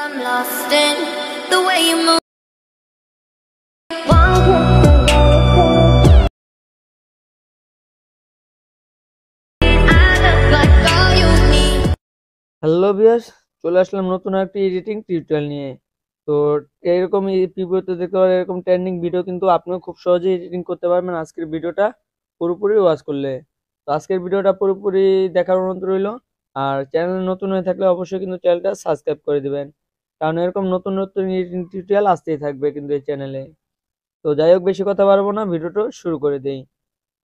I'm lost in the way you move. I look like all you need. Hello viewers, চলে আসলাম নতুন একটি editing tutorial নিয়ে। তো এরকম ভিডিওতে দেখতে পারেন, এরকম ট্রেন্ডিং ভিডিও কিন্তু আপনিও খুব সহজেই এডিটিং করতে পারবেন আজকের ভিডিওটা পুরোপুরি ওয়াচ করলে। তো আজকের ভিডিওটা পুরোপুরি দেখার অনুরোধ রইল। আর চ্যানেল নতুন হয়ে থাকলে অবশ্যই কিন্তু চ্যানেলটা সাবস্ক্রাইব করে দিবেন, কারণ এরকম নতুন নতুন এডিটিং টিউটোরিয়াল আসতেই থাকবে কিন্তু এই চ্যানেলে। তো যাই হোক, বেশি কথা বাড়াবো না, ভিডিওটা শুরু করে দেই।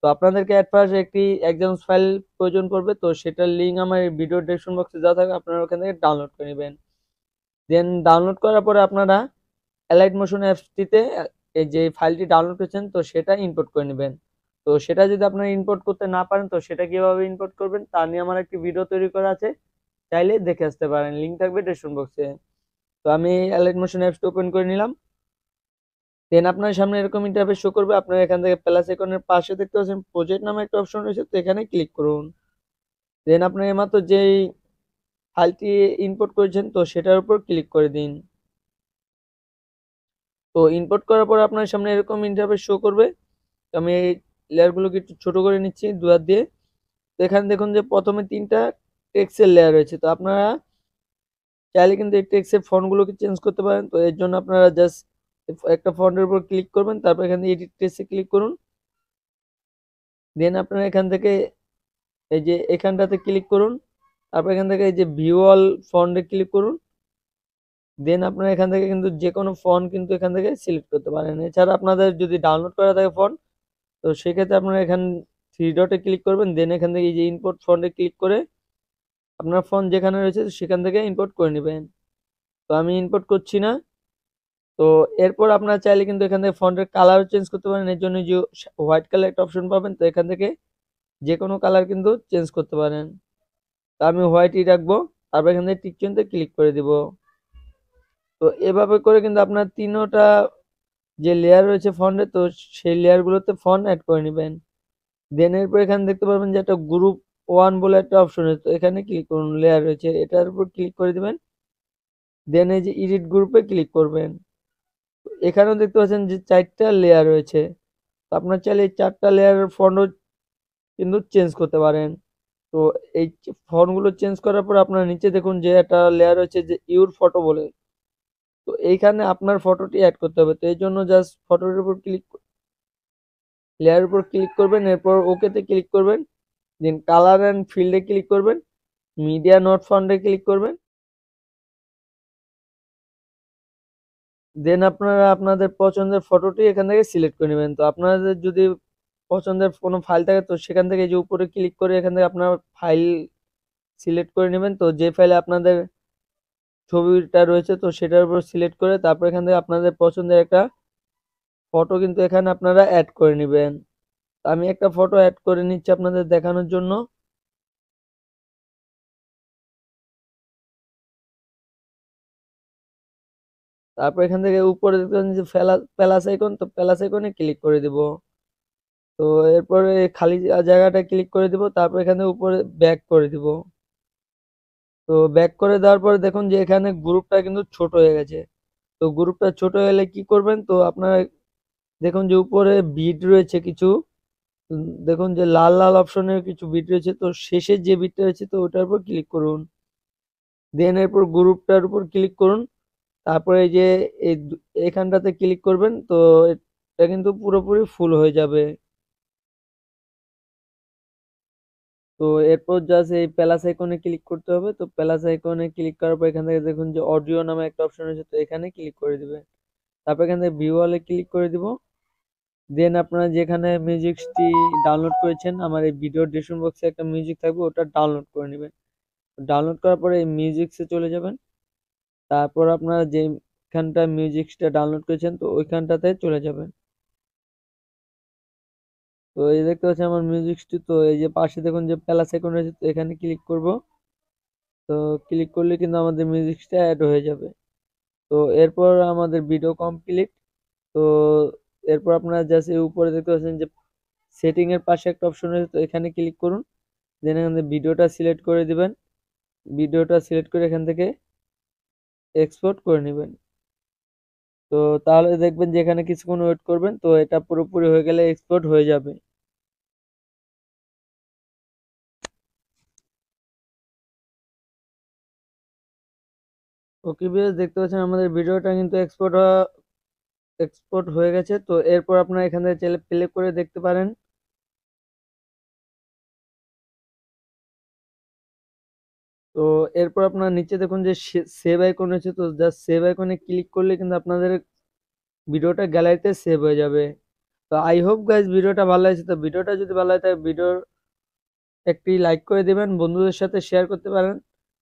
তো আপনাদেরকে অ্যাট ফার্স্ট একটি এক্সাম্পল ফাইল প্রয়োজন পড়বে। তো সেটার লিঙ্ক আমার ভিডিও ডেসক্রিপশন বক্সে দেওয়া থাকবে, আপনারা ওখান থেকে ডাউনলোড করে নেবেন। দেন ডাউনলোড করার পরে আপনারা অ্যালাইট মোশন অ্যাপসটিতে এই যে ফাইলটি ডাউনলোড করেছেন তো সেটা ইম্পোর্ট করে নেবেন। তো সেটা যদি আপনারা ইম্পোর্ট করতে না পারেন তো সেটা কিভাবে ইম্পোর্ট করবেন তা নিয়ে আমার একটি ভিডিও তৈরি করা আছে, চাইলে দেখে আসতে পারেন, লিঙ্ক থাকবে ডেসক্রিপশন বক্সে। তো আমি অ্যালাইট মোশন অ্যাপসটি ওপেন করে নিলাম। দেন আপনার সামনে এরকম ইন্টারফেস শো করবে। আপনারা এখান থেকে প্লাস আইকনের পাশে দেখতে পাচ্ছেন প্রজেক্ট নামে একটা অপশন রয়েছে, তো এখানে ক্লিক করুন। দেন আপনার এইমাত্র যেই ফাইলটি ইম্পোর্ট করেছেন তো সেটার উপর ক্লিক করে দিন। তো ইম্পোর্ট করার পর আপনার সামনে এরকম ইন্টারফেস শো করবে। তো আমি এই লেয়ারগুলোকে একটু ছোট করে নিচ্ছি দুহাত দিয়ে। তো এখানে দেখুন যে প্রথমে 3টা টেক্সটের লেয়ার রয়েছে। তো আপনারা চাইলে কিন্তু এই টেক্সটের ফন্টগুলোকে চেঞ্জ করতে পারেন। তো এর জন্য আপনারা জাস্ট একটা ফন্টের উপর ক্লিক করবেন, তারপর এখানে এডিট টেক্সটে ক্লিক করুন। দেন আপনারা এখান থেকে এই যে এখানটাতে ক্লিক করুন, তারপর এখান থেকে এই যে ভিউ অল ফন্টে ক্লিক করুন। দেন আপনারা এখান থেকে কিন্তু যে কোনো ফন্ট কিন্তু এখান থেকে সিলেক্ট করতে পারেন। এছাড়া আপনাদের যদি ডাউনলোড করা থাকে ফন্ট, তো সেক্ষেত্রে আপনারা এখান 3 ডটে ক্লিক করবেন। দেন এখান থেকে এই যে ইম্পোর্ট ফন্টে ক্লিক করে আপনার ফন্ট যেখানে রয়েছে সেখান থেকে ইম্পোর্ট করে নেবেন। তো আমি ইম্পোর্ট করছি না। তো এরপর আপনারা চাইলে কিন্তু এখান থেকে ফন্টের কালার চেঞ্জ করতে পারেন। এর জন্য যে হোয়াইট কালার একটা অপশন পাবেন, তো এখান থেকে যে কোনো কালার কিন্তু চেঞ্জ করতে পারেন। তো আমি হোয়াইটই রাখবো, তারপর এখান থেকে টিক চিহ্নতে ক্লিক করে দিব। তো এভাবে করে কিন্তু আপনার 3টা যে লেয়ার রয়েছে ফন্টে, তো সেই লেয়ারগুলোতে ফন্ট অ্যাড করে নেবেন। দেন এরপর এখানে দেখতে পারবেন যে একটা গ্রুপ 1 বলে একটা অপশন রয়েছে, তো এখানে ক্লিক করুন, লেয়ার রয়েছে এটার উপর ক্লিক করে দিবেন। দেন এই যে এডিট গ্রুপে ক্লিক করবেন। এখানেও দেখতে পাচ্ছেন যে 4টা লেয়ার রয়েছে। তো আপনার চাইলে এই 4টা লেয়ারের ফন্টও কিন্তু চেঞ্জ করতে পারেন। তো এই ফন্টগুলো চেঞ্জ করার পর আপনার নিচে দেখুন যে একটা লেয়ার রয়েছে যে ইউর ফটো বলে, তো এইখানে আপনার ফটোটি অ্যাড করতে হবে। তো এই জন্য জাস্ট ফটোর উপর লেয়ারের উপর ক্লিক করবেন, এরপর ওকেতে ক্লিক করবেন। দেন কালার অ্যান্ড ফিল্ডে ক্লিক করবেন, মিডিয়া নট ফাউন্ডে ক্লিক করবেন। দেন আপনারা আপনাদের পছন্দের ফটোটি এখান থেকে সিলেক্ট করে নেবেন। তো আপনাদের যদি পছন্দের কোনো ফাইল থাকে তো সেখান থেকে যে উপরে ক্লিক করে এখান থেকে আপনার ফাইল সিলেক্ট করে নেবেন। তো যে ফাইলে আপনাদের ছবিটা রয়েছে তো সেটার উপর সিলেক্ট করে তারপর এখান থেকে আপনাদের পছন্দের একটা ফটো কিন্তু এখানে আপনারা অ্যাড করে নেবেন। আমি একটা ফটো অ্যাড করে নিচ্ছি আপনাদের দেখানোর জন্য। তারপর এখান থেকে উপরে দেখতে পাচ্ছেন যে প্লাস আইকন, তো প্লাস আইকনে ক্লিক করে দিব। তো এরপরে খালি জায়গাটা ক্লিক করে দিব, তারপর এখানে উপরে ব্যাক করে দিব। তো ব্যাক করে দেওয়ার পরে দেখুন যে এখানে গ্রুপটা কিন্তু ছোট হয়ে গেছে। তো গ্রুপটা ছোট হলে কি করবেন, তো আপনারা দেখুন যে উপরে বিট রয়েছে কিছু, দেখুন যে লাল লাল অপশনের কিছু বিট রয়েছে, তো শেষের যে বিটটা রয়েছে তো ওটার উপর ক্লিক করুন। দেন এরপর গ্রুপটার উপর ক্লিক করুন, তারপরে এই যে এই এখানটাতে ক্লিক করবেন। তো এটা কিন্তু পুরোপুরি ফুল হয়ে যাবে। তো এরপর জাস্ট এই প্লাস আইকনে ক্লিক করতে হবে। তো প্লাস আইকনে ক্লিক করার পর এখান থেকে দেখুন যে অডিও নামে একটা অপশন রয়েছে, তো এখানে ক্লিক করে দিবেন। তারপর এখান থেকে ভিউ অলে ক্লিক করে দিব। দেন আপনারা যেখানে মিউজিকটি ডাউনলোড করেছেন, আমার এই ভিডিও ডেসক্রিপশন বক্সে একটা মিউজিক থাকবে, ওটা ডাউনলোড করে নেবেন। ডাউনলোড করার পরে এই মিউজিকসে চলে যাবেন। তারপর আপনারা যেখানটা মিউজিকটা ডাউনলোড করেছেন তো ওইখানটাতে চলে যাবেন। তো এই দেখতে পাচ্ছেন আমার মিউজিকটি, তো এই যে পাশে দেখুন যে প্লাস আইকন রয়েছে, তো এখানে ক্লিক করব। তো ক্লিক করলে কিন্তু আমাদের মিউজিকটা অ্যাড হয়ে যাবে। তো এরপর আমাদের ভিডিও কমপ্লিট। তো এরপর আপনারা জাস্ট এই উপরে দেখতে পাচ্ছেন যে সেটিং এর পাশে একটা অপশন রয়েছে, তো এখানে ক্লিক করুন। দেন এখান থেকে ভিডিওটা সিলেক্ট করে দিবেন। ভিডিওটা সিলেক্ট করে এখান থেকে এক্সপোর্ট করে নেবেন। তো তাহলে দেখবেন যে এখানে কিছুক্ষণ ওয়েট করবেন, তো এটা পুরোপুরি হয়ে গেলে এক্সপোর্ট হয়ে যাবে। ওকে ভিউয়ার্স, দেখতে পাচ্ছেন আমাদের ভিডিওটা কিন্তু এক্সপোর্ট হয়ে গেছে। তো এরপর আপনারা এখান থেকে চাইলে প্লে করে দেখতে পারেন। তো এরপর আপনার নিচে দেখুন যে সেভ আইকন আছে, তো জাস্ট সেভ আইকনে ক্লিক করলে কিন্তু আপনাদের ভিডিওটা গ্যালারিতে সেভ হয়ে যাবে। তো আই হোপ গাইজ ভিডিওটা ভালো লাগছে। তো ভিডিওটা যদি ভালো লাগে তাহলে ভিডিওর একটি লাইক করে দিবেন, বন্ধুদের সাথে শেয়ার করতে পারেন।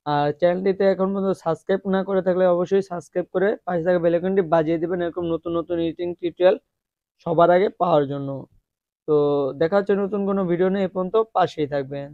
আর চ্যানেলটিতে এখন পর্যন্ত সাবস্ক্রাইব না করে থাকলে অবশ্যই সাবস্ক্রাইব করে পাশে থাকা বেল আইকনটি বাজিয়ে দিবেন, এরকম নতুন নতুন এডিটিং টিউটোরিয়াল সবার আগে পাওয়ার জন্য। তো দেখা হচ্ছে নতুন কোনো ভিডিও নিয়ে, এ পর্যন্ত পাশেই থাকবেন।